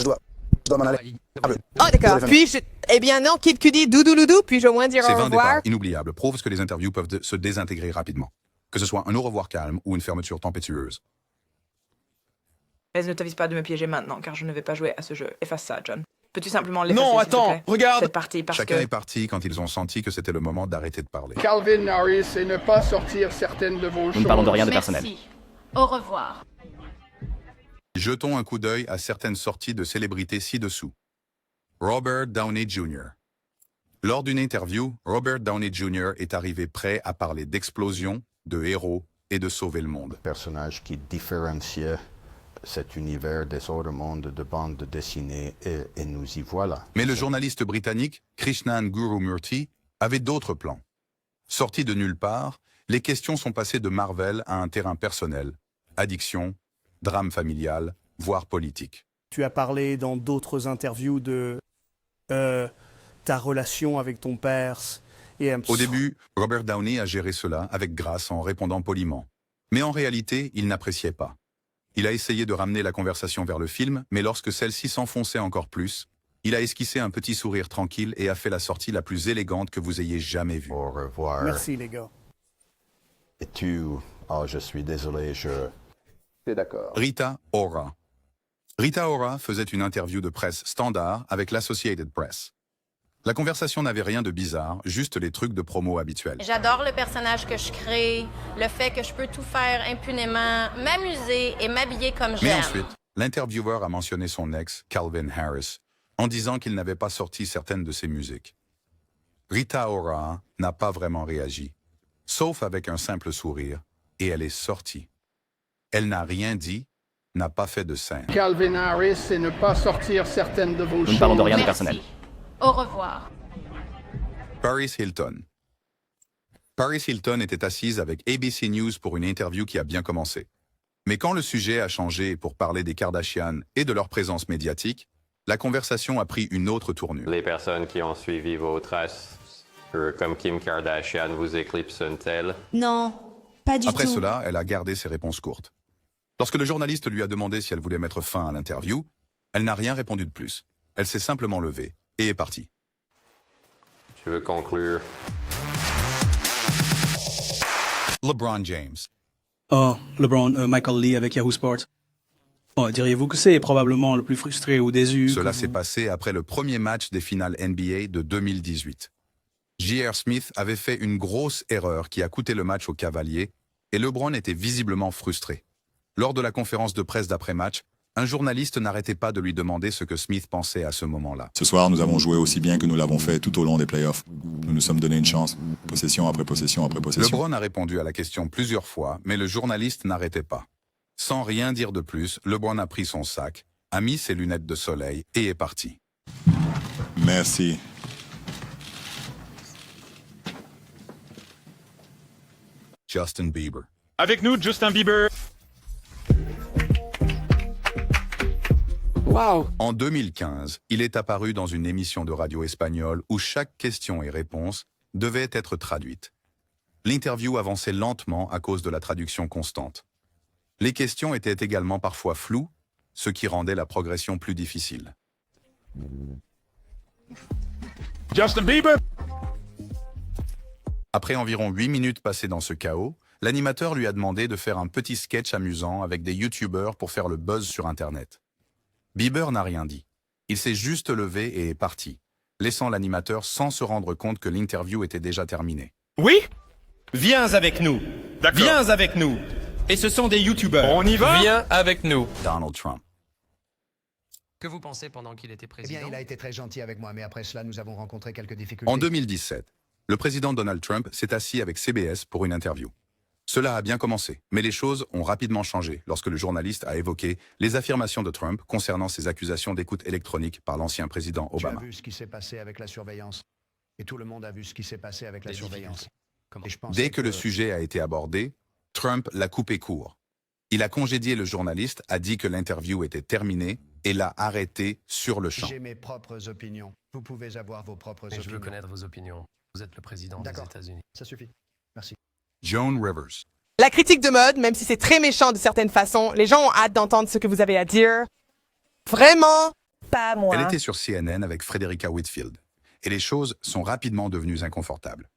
je dois m'en aller. Oh, d'accord. Eh bien non, Kid Cudi, Doudou Loudou, puis-je au moins dire Ces au 20 revoir? départs inoubliables prouvent que les interviews peuvent se désintégrer rapidement. Que ce soit un au revoir calme ou une fermeture tempétueuse. Mais ne t'avise pas de me piéger maintenant, car je ne vais pas jouer à ce jeu. Efface ça, John. Peux-tu simplement l'effacer, Non, s'il te attends, plaît? regarde. Cette partie, parce Chacun que... est parti quand ils ont senti que c'était le moment d'arrêter de parler. Calvin Harris et ne pas sortir certaines de vos choses. Nous ne parlons de rien de personnel. Merci. Au revoir. Jetons un coup d'œil à certaines sorties de célébrités ci-dessous. Robert Downey Jr. Lors d'une interview, Robert Downey Jr. est arrivé prêt à parler d'explosion, de héros et de sauver le monde. Personnage qui différenciait cet univers des autres mondes de bande dessinée et nous y voilà. Mais le journaliste britannique Krishnan Gurumurthy avait d'autres plans. Sorti de nulle part, les questions sont passées de Marvel à un terrain personnel, addiction, drame familial, voire politique. Tu as parlé dans d'autres interviews de ta relation avec ton père. Au début, Robert Downey a géré cela avec grâce en répondant poliment. Mais en réalité, il n'appréciait pas. Il a essayé de ramener la conversation vers le film, mais lorsque celle-ci s'enfonçait encore plus, il a esquissé un petit sourire tranquille et a fait la sortie la plus élégante que vous ayez jamais vue. Au revoir. Merci les gars. Et tu... Oh, je suis désolé, C'est d'accord. Rita Ora. Rita Ora faisait une interview de presse standard avec l'Associated Press. La conversation n'avait rien de bizarre, juste les trucs de promo habituels. J'adore le personnage que je crée, le fait que je peux tout faire impunément, m'amuser et m'habiller comme j'aime. Mais ensuite, l'intervieweur a mentionné son ex, Calvin Harris, en disant qu'il n'avait pas sorti certaines de ses musiques. Rita Ora n'a pas vraiment réagi, sauf avec un simple sourire, et elle est sortie. Elle n'a rien dit, n'a pas fait de scène. Calvin Harris et ne pas sortir certaines de vos choses. Nous ne parlons de rien de Merci. personnel. Au revoir. Paris Hilton. Paris Hilton était assise avec ABC News pour une interview qui a bien commencé. Mais quand le sujet a changé pour parler des Kardashian et de leur présence médiatique, la conversation a pris une autre tournure. Les personnes qui ont suivi vos traces, comme Kim Kardashian, vous éclipsent-elles? Non, pas du Après tout. cela, elle a gardé ses réponses courtes. Lorsque le journaliste lui a demandé si elle voulait mettre fin à l'interview, elle n'a rien répondu de plus. Elle s'est simplement levée et est partie. Je veux conclure. LeBron James. Oh, LeBron, Michael Lee avec Yahoo Sports. Oh, diriez-vous que c'est probablement le plus frustré ou déçu? Cela s'est passé après le premier match des finales NBA de 2018. J.R. Smith avait fait une grosse erreur qui a coûté le match aux Cavaliers et LeBron était visiblement frustré. Lors de la conférence de presse d'après-match, un journaliste n'arrêtait pas de lui demander ce que Smith pensait à ce moment-là. Ce soir, nous avons joué aussi bien que nous l'avons fait tout au long des playoffs. Nous nous sommes donné une chance, possession après possession après possession. LeBron a répondu à la question plusieurs fois, mais le journaliste n'arrêtait pas. Sans rien dire de plus, LeBron a pris son sac, a mis ses lunettes de soleil et est parti. Merci. Justin Bieber. Avec nous, Justin Bieber. Wow. En 2015, il est apparu dans une émission de radio espagnole où chaque question et réponse devait être traduite. L'interview avançait lentement à cause de la traduction constante. Les questions étaient également parfois floues, ce qui rendait la progression plus difficile. Justin Bieber. Après environ 8 minutes passées dans ce chaos, l'animateur lui a demandé de faire un petit sketch amusant avec des youtubeurs pour faire le buzz sur Internet. Bieber n'a rien dit. Il s'est juste levé et est parti, laissant l'animateur sans se rendre compte que l'interview était déjà terminée. Oui? Viens avec nous. D'accord. Viens avec nous. Et ce sont des youtubeurs. On y va? Viens avec nous. Donald Trump. Que vous pensez pendant qu'il était président? Eh bien, il a été très gentil avec moi, mais après cela, nous avons rencontré quelques difficultés. En 2017, le président Donald Trump s'est assis avec CBS pour une interview. Cela a bien commencé, mais les choses ont rapidement changé lorsque le journaliste a évoqué les affirmations de Trump concernant ses accusations d'écoute électronique par l'ancien président Obama. Tu as vu ce qui s'est passé avec la surveillance. Et tout le monde a vu ce qui s'est passé avec la surveillance. Dès que le sujet a été abordé, Trump l'a coupé court. Il a congédié le journaliste, a dit que l'interview était terminée et l'a arrêté sur le champ. J'ai mes propres opinions. Vous pouvez avoir vos propres opinions. Je veux connaître vos opinions. Vous êtes le président des États-Unis. Ça suffit. Merci. Joan Rivers. La critique de mode, même si c'est très méchant de certaines façons, les gens ont hâte d'entendre ce que vous avez à dire. Vraiment, pas moi. Elle était sur CNN avec Frederica Whitfield, et les choses sont rapidement devenues inconfortables.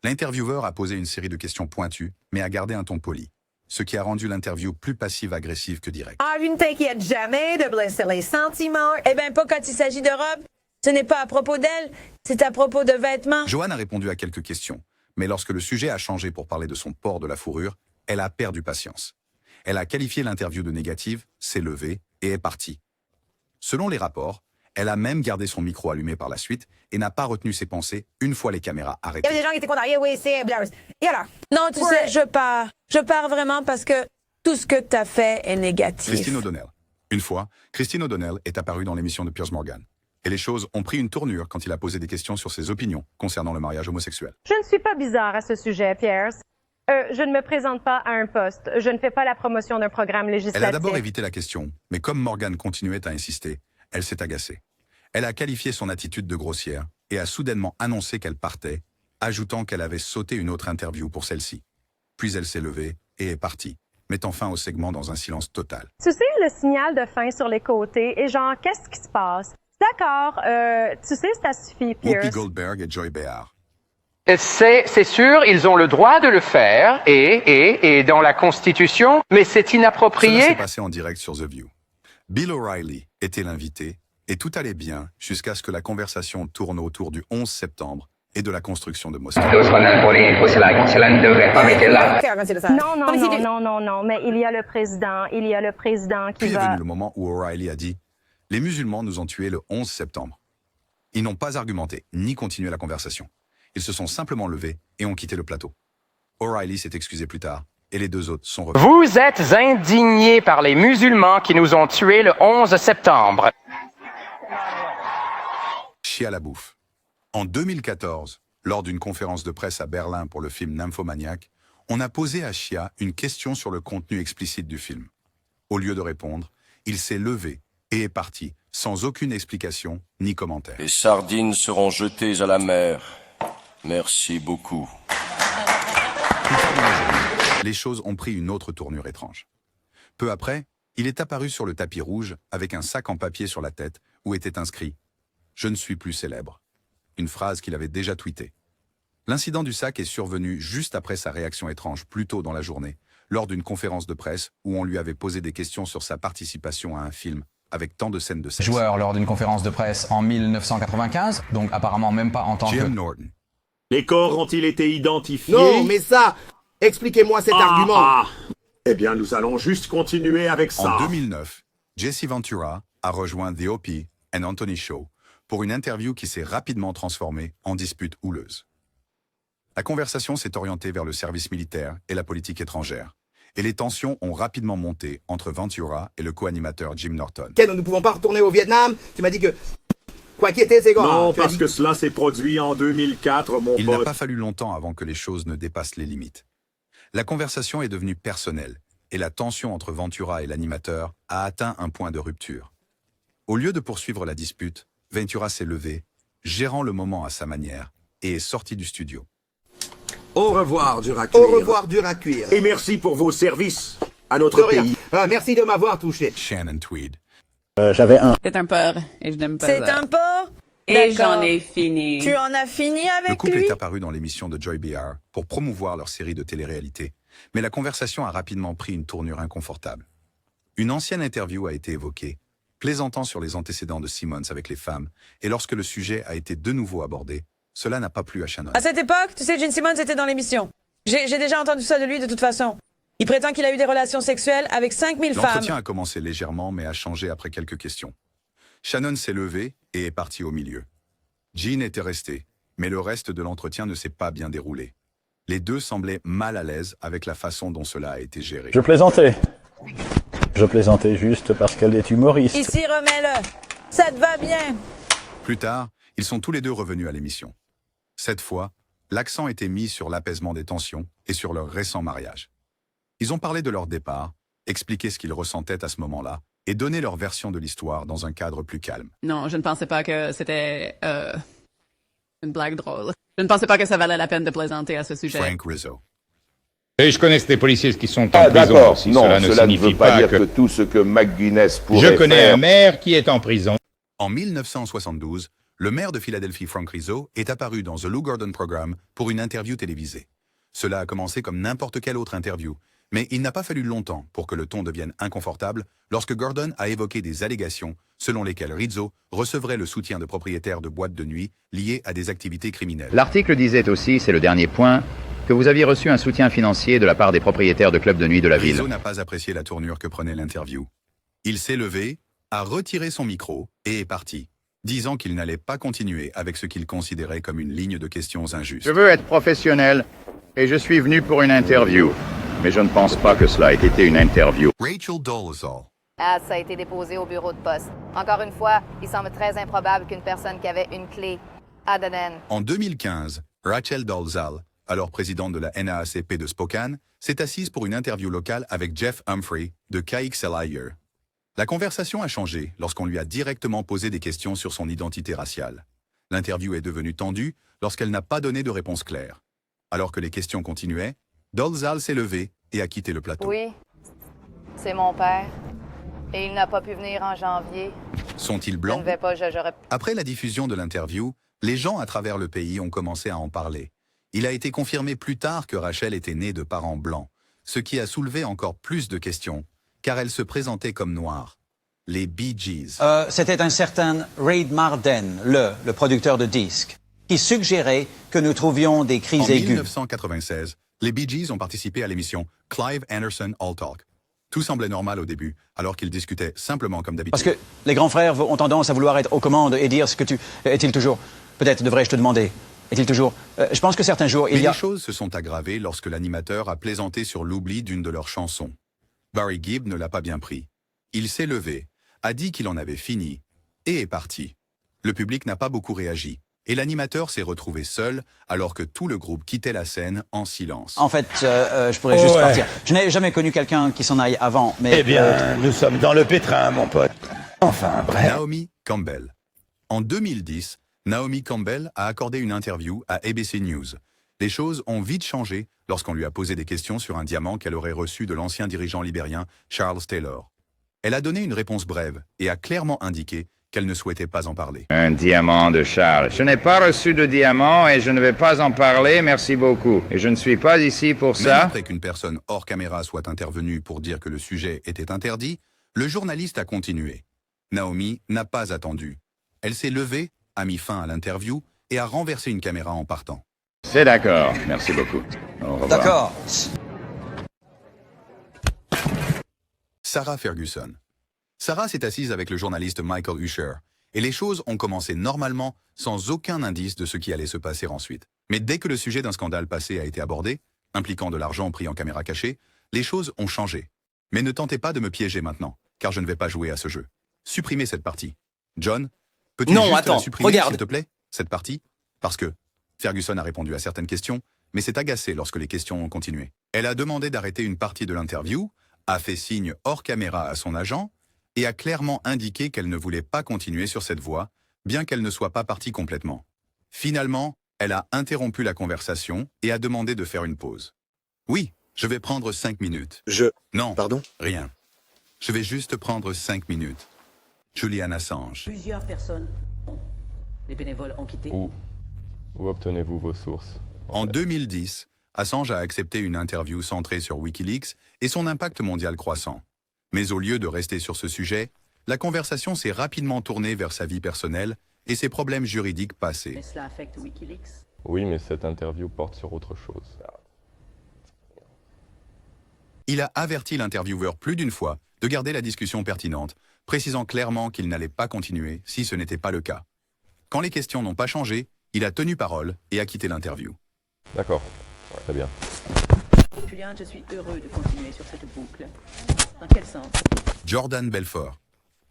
L'intervieweur a posé une série de questions pointues, mais a gardé un ton poli, ce qui a rendu l'interview plus passive-agressive que directe. Ah, je ne t'inquiète jamais de blesser les sentiments. Eh bien, pas quand il s'agit de robe. Ce n'est pas à propos d'elle, c'est à propos de vêtements. Joanne a répondu à quelques questions, mais lorsque le sujet a changé pour parler de son port de la fourrure, elle a perdu patience. Elle a qualifié l'interview de négative, s'est levée et est partie. Selon les rapports, elle a même gardé son micro allumé par la suite et n'a pas retenu ses pensées une fois les caméras Il y arrêtées. avait des gens qui étaient contrariés, oui, c'est Blair. Et alors? Non, tu sais, je pars. Je pars vraiment parce que tout ce que tu as fait est négatif. Christine O'Donnell. Une fois, Christine O'Donnell est apparue dans l'émission de Piers Morgan. Et les choses ont pris une tournure quand il a posé des questions sur ses opinions concernant le mariage homosexuel. Je ne suis pas bizarre à ce sujet, Pierce. Je ne me présente pas à un poste. Je ne fais pas la promotion d'un programme législatif. Elle a d'abord évité la question, mais comme Morgan continuait à insister, elle s'est agacée. Elle a qualifié son attitude de grossière et a soudainement annoncé qu'elle partait, ajoutant qu'elle avait sauté une autre interview pour celle-ci. Puis elle s'est levée et est partie, mettant fin au segment dans un silence total. Tu sais, le signal de fin sur les côtés et genre, qu'est-ce qui se passe? D'accord, tu sais, ça suffit, Pierce. Whoopi Goldberg et Joy Behar. C'est sûr, ils ont le droit de le faire, et dans la Constitution, mais c'est inapproprié. Cela s'est passé en direct sur The View. Bill O'Reilly était l'invité, et tout allait bien jusqu'à ce que la conversation tourne autour du 11 septembre et de la construction de Moscou. Non, mais il y a le président qui Puis est va... venu le moment où O'Reilly a dit « Les musulmans nous ont tués le 11 septembre ». Ils n'ont pas argumenté, ni continué la conversation. Ils se sont simplement levés et ont quitté le plateau. O'Reilly s'est excusé plus tard, et les deux autres sont revenus. Vous êtes indignés par les musulmans qui nous ont tués le 11 septembre. Chia la bouffe. En 2014, lors d'une conférence de presse à Berlin pour le film Nymphomaniac, on a posé à Chia une question sur le contenu explicite du film. Au lieu de répondre, il s'est levé et est parti, sans aucune explication ni commentaire. Les sardines seront jetées à la mer. Merci beaucoup. Les choses ont pris une autre tournure étrange. Peu après, il est apparu sur le tapis rouge avec un sac en papier sur la tête où était inscrit « Je ne suis plus célèbre », une phrase qu'il avait déjà tweetée. L'incident du sac est survenu juste après sa réaction étrange plus tôt dans la journée, lors d'une conférence de presse où on lui avait posé des questions sur sa participation à un film avec tant de scènes de sexe. Joueur lors d'une conférence de presse en 1995, donc apparemment même pas en tant Jim que... Norton. Les corps ont-ils été identifiés? Non, mais ça, expliquez-moi cet argument. Eh bien, nous allons juste continuer avec ça. En 2009, Jesse Ventura a rejoint The Opie and Anthony Show pour une interview qui s'est rapidement transformée en dispute houleuse. La conversation s'est orientée vers le service militaire et la politique étrangère, et les tensions ont rapidement monté entre Ventura et le co-animateur Jim Norton. Ken, nous ne pouvons pas retourner au Vietnam. Tu m'as dit que... Quoi qu'il était, c'est quoi? Non, parce que cela s'est produit en 2004, mon Il pote. n'a pas fallu longtemps avant que les choses ne dépassent les limites. La conversation est devenue personnelle, et la tension entre Ventura et l'animateur a atteint un point de rupture. Au lieu de poursuivre la dispute, Ventura s'est levé, gérant le moment à sa manière, et est sorti du studio. Au revoir, dur à cuire. Au revoir, dur à cuire. Et merci pour vos services à notre pays. Merci de m'avoir touché. Shannon Tweed. J'avais un. C'est un porc et je n'aime pas C'est ça. un porc? Et D'accord. j'en ai fini. Tu en as fini Le avec couple lui? est apparu dans l'émission de Joy Behar pour promouvoir leur série de télé-réalité, mais la conversation a rapidement pris une tournure inconfortable. Une ancienne interview a été évoquée, plaisantant sur les antécédents de Simmons avec les femmes, et lorsque le sujet a été de nouveau abordé, cela n'a pas plu à Shannon. À cette époque, tu sais, Gene Simmons était dans l'émission. J'ai déjà entendu ça de lui de toute façon. Il prétend qu'il a eu des relations sexuelles avec 5000 femmes. L'entretien a commencé légèrement, mais a changé après quelques questions. Shannon s'est levée et est partie au milieu. Gene était resté, mais le reste de l'entretien ne s'est pas bien déroulé. Les deux semblaient mal à l'aise avec la façon dont cela a été géré. Je plaisantais. Je plaisantais juste parce qu'elle est humoriste. Ici, remets-le. Ça te va bien. Plus tard, ils sont tous les deux revenus à l'émission. Cette fois, l'accent était mis sur l'apaisement des tensions et sur leur récent mariage. Ils ont parlé de leur départ, expliqué ce qu'ils ressentaient à ce moment-là, et donné leur version de l'histoire dans un cadre plus calme. Non, je ne pensais pas que c'était une blague drôle. Je ne pensais pas que ça valait la peine de plaisanter à ce sujet. Frank Rizzo. Et je connais des policiers qui sont en prison d'accord. aussi. Non, Cela ne signifie veut pas dire que tout ce que McGuinness pourrait je connais faire. un maire qui est en prison. En 1972, le maire de Philadelphie, Frank Rizzo, est apparu dans The Lou Gordon Program pour une interview télévisée. Cela a commencé comme n'importe quelle autre interview, mais il n'a pas fallu longtemps pour que le ton devienne inconfortable lorsque Gordon a évoqué des allégations selon lesquelles Rizzo recevrait le soutien de propriétaires de boîtes de nuit liées à des activités criminelles. L'article disait aussi, c'est le dernier point, que vous aviez reçu un soutien financier de la part des propriétaires de clubs de nuit de la ville. Rizzo n'a pas apprécié la tournure que prenait l'interview. Il s'est levé, a retiré son micro et est parti, disant qu'il n'allait pas continuer avec ce qu'il considérait comme une ligne de questions injustes. Je veux être professionnel et je suis venu pour une interview. Mais je ne pense pas que cela ait été une interview. Rachel Dolezal. Ça a été déposé au bureau de poste. Encore une fois, il semble très improbable qu'une personne qui avait une clé Adonen. En 2015, Rachel Dolezal, alors présidente de la NAACP de Spokane, s'est assise pour une interview locale avec Jeff Humphrey de KXLIR. La conversation a changé lorsqu'on lui a directement posé des questions sur son identité raciale. L'interview est devenue tendue lorsqu'elle n'a pas donné de réponse claire. Alors que les questions continuaient, Dolezal s'est levé et a quitté le plateau. Oui, c'est mon père. Et il n'a pas pu venir en janvier. Sont-ils Je blancs? ne vais pas, j'aurais... Après la diffusion de l'interview, les gens à travers le pays ont commencé à en parler. Il a été confirmé plus tard que Rachel était née de parents blancs, ce qui a soulevé encore plus de questions, car elle se présentait comme noire. Les Bee Gees. C'était un certain Reid Marden, le producteur de disques, qui suggérait que nous trouvions des crises aiguës. En 1996, les Bee Gees ont participé à l'émission Clive Anderson All Talk. Tout semblait normal au début, alors qu'ils discutaient simplement comme d'habitude. Parce que les grands frères ont tendance à vouloir être aux commandes et dire ce que tu... Est-il toujours... Peut-être devrais-je te demander. Est-il toujours... je pense que certains jours, Mais les choses se sont aggravées lorsque l'animateur a plaisanté sur l'oubli d'une de leurs chansons. Barry Gibb ne l'a pas bien pris. Il s'est levé, a dit qu'il en avait fini, et est parti. Le public n'a pas beaucoup réagi, et l'animateur s'est retrouvé seul, alors que tout le groupe quittait la scène en silence. En fait, je pourrais juste partir. Je n'ai jamais connu quelqu'un qui s'en aille avant, mais... Eh bien, nous sommes dans le pétrin, mon pote. Enfin, bref. Naomi Campbell. En 2010, Naomi Campbell a accordé une interview à ABC News. Les choses ont vite changé lorsqu'on lui a posé des questions sur un diamant qu'elle aurait reçu de l'ancien dirigeant libérien Charles Taylor. Elle a donné une réponse brève et a clairement indiqué qu'elle ne souhaitait pas en parler. Un diamant de Charles. Je n'ai pas reçu de diamant et je ne vais pas en parler, merci beaucoup. Et je ne suis pas ici pour Même ça. après qu'une personne hors caméra soit intervenue pour dire que le sujet était interdit, le journaliste a continué. Naomi n'a pas attendu. Elle s'est levée, a mis fin à l'interview et a renversé une caméra en partant. C'est d'accord, merci beaucoup. Au revoir. D'accord. Sarah Ferguson. Sarah s'est assise avec le journaliste Michael Usher, et les choses ont commencé normalement sans aucun indice de ce qui allait se passer ensuite. Mais dès que le sujet d'un scandale passé a été abordé, impliquant de l'argent pris en caméra cachée, les choses ont changé. Mais ne tentez pas de me piéger maintenant, car je ne vais pas jouer à ce jeu. Supprimez cette partie. John, peux-tu juste la supprimer, s'il te plaît, cette partie? Parce que Ferguson a répondu à certaines questions, mais s'est agacée lorsque les questions ont continué. Elle a demandé d'arrêter une partie de l'interview, a fait signe hors caméra à son agent, et a clairement indiqué qu'elle ne voulait pas continuer sur cette voie, bien qu'elle ne soit pas partie complètement. Finalement, elle a interrompu la conversation et a demandé de faire une pause. Oui, je vais prendre 5 minutes. Non, pardon? Rien. Je vais juste prendre 5 minutes. Julian Assange. Plusieurs personnes. Les bénévoles ont quitté. Où obtenez-vous vos sources? En 2010, Assange a accepté une interview centrée sur Wikileaks et son impact mondial croissant. Mais au lieu de rester sur ce sujet, la conversation s'est rapidement tournée vers sa vie personnelle et ses problèmes juridiques passés. Mais cela affecte Wikileaks? Oui, mais cette interview porte sur autre chose. Il a averti l'intervieweur plus d'une fois de garder la discussion pertinente, précisant clairement qu'il n'allait pas continuer si ce n'était pas le cas. Quand les questions n'ont pas changé, il a tenu parole et a quitté l'interview. D'accord, très bien. Julien, je suis heureux de continuer sur cette boucle. Dans quel sens? Jordan Belfort.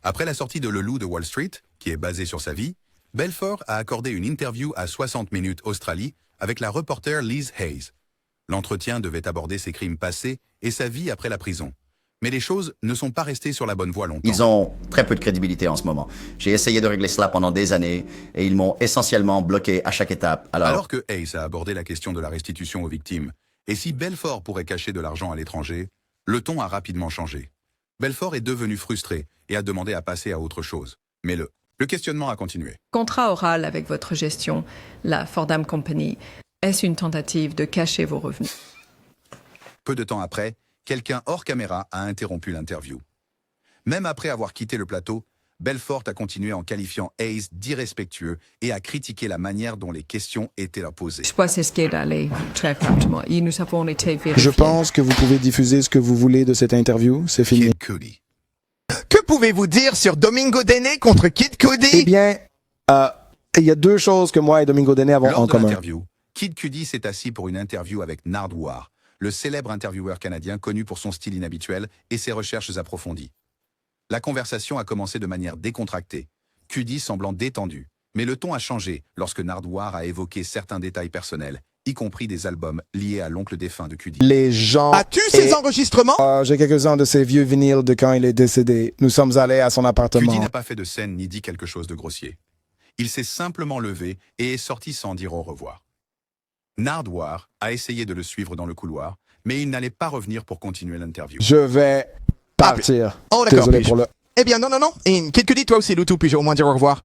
Après la sortie de Le Loup de Wall Street, qui est basée sur sa vie, Belfort a accordé une interview à 60 minutes Australie avec la reporter Liz Hayes. L'entretien devait aborder ses crimes passés et sa vie après la prison. Mais les choses ne sont pas restées sur la bonne voie longtemps. Ils ont très peu de crédibilité en ce moment. J'ai essayé de régler cela pendant des années et ils m'ont essentiellement bloqué à chaque étape. Alors que Hayes a abordé la question de la restitution aux victimes, et si Belfort pourrait cacher de l'argent à l'étranger, le ton a rapidement changé. Belfort est devenu frustré et a demandé à passer à autre chose. Mais le Le questionnement a continué. Contrat oral avec votre gestion, la Fordham Company, est-ce une tentative de cacher vos revenus? Peu de temps après, quelqu'un hors caméra a interrompu l'interview. Même après avoir quitté le plateau, Belfort a continué en qualifiant Hayes d'irrespectueux et a critiqué la manière dont les questions étaient posées. Je pense que c'est ce qui est allé très rapidement. Et nous avons été vérifiés. Je pense que vous pouvez diffuser ce que vous voulez de cette interview. C'est fini. Kid Cudi. Que pouvez-vous dire sur Domingo Dene contre Kid Cudi? Eh bien, il y a deux choses que moi et Domingo Dene avons en commun. L'interview, Kid Cudi s'est assis pour une interview avec Nardwuar, le célèbre intervieweur canadien connu pour son style inhabituel et ses recherches approfondies. La conversation a commencé de manière décontractée, Cudi semblant détendu, mais le ton a changé lorsque Nardwuar a évoqué certains détails personnels, y compris des albums liés à l'oncle défunt de Cudi. Les gens... As-tu ces enregistrements? J'ai quelques-uns de ces vieux vinyles de quand il est décédé. Nous sommes allés à son appartement. Cudi n'a pas fait de scène ni dit quelque chose de grossier. Il s'est simplement levé et est sorti sans dire au revoir. Nardwuar a essayé de le suivre dans le couloir, mais il n'allait pas revenir pour continuer l'interview. Je vais partir. Oh, d'accord. Désolé pour le... Eh bien, non. Et Kid Cudi, toi aussi, Loutou, puis-je au moins dire au revoir?